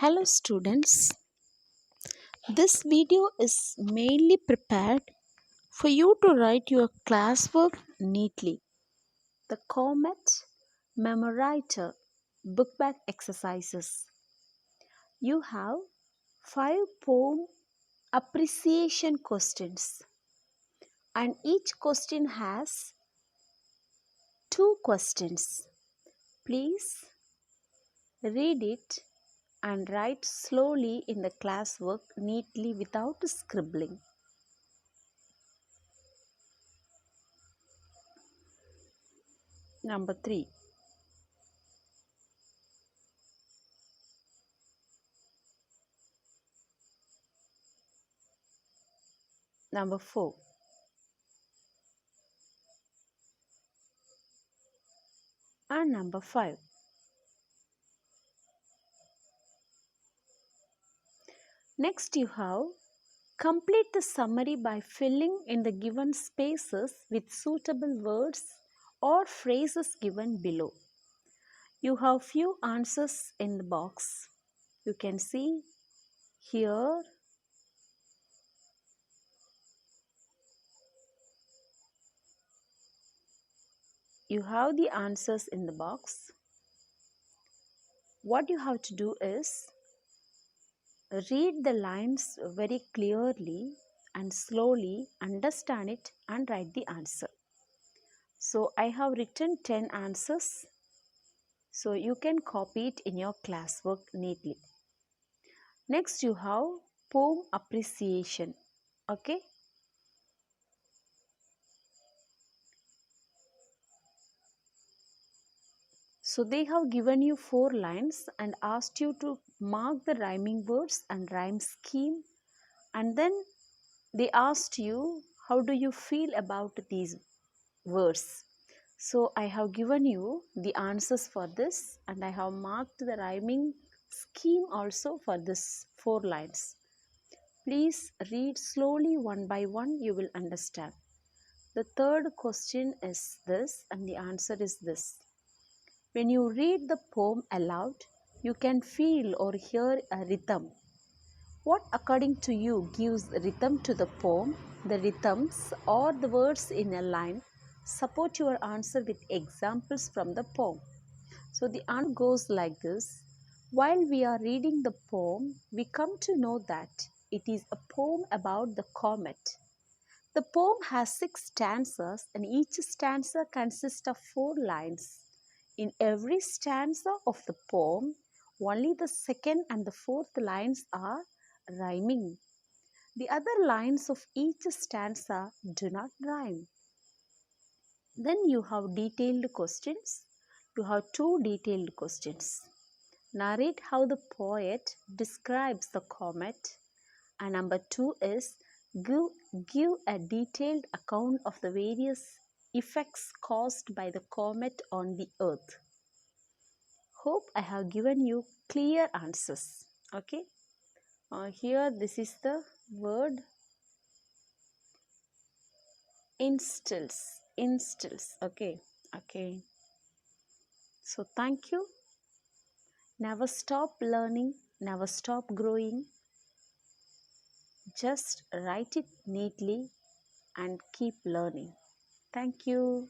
Hello students, this video is mainly prepared for you to write your classwork neatly. The Comet memoriter bookback exercises. You have 5 poem appreciation questions and each question has 2 questions. Please read it and write slowly in the classwork neatly without scribbling. Number 3. Number 4. And number 5. Next you have complete the summary by filling in the given spaces with suitable words or phrases given below. You have few answers in the box. You can see here. You have the answers in the box. What you have to do is read the lines very clearly and slowly, understand it and write the answer. So I have written 10 answers. So you can copy it in your classwork neatly. Next you have poem appreciation. Okay. So they have given you 4 lines and asked you to mark the rhyming words and rhyme scheme, and then they asked you how do you feel about these words. So I have given you the answers for this and I have marked the rhyming scheme also for this 4 lines. Please read slowly one by one, you will understand. The third question is this and the answer is this. When you read the poem aloud, you can feel or hear a rhythm. What according to you gives rhythm to the poem? The rhythms or the words in a line. Support your answer with examples from the poem. So the answer goes like this. While we are reading the poem, we come to know that it is a poem about the comet. The poem has 6 stanzas and each stanza consists of 4 lines. In every stanza of the poem, only the second and the fourth lines are rhyming. The other lines of each stanza do not rhyme. Then you have detailed questions. You have 2 detailed questions. Narrate how the poet describes the comet. And number 2 is give a detailed account of the various effects caused by the comet on the earth. Hope I have given you clear answers. Okay. Here this is the word instills. Okay. So thank you. Never stop learning, never stop growing. Just write it neatly and keep learning. Thank you.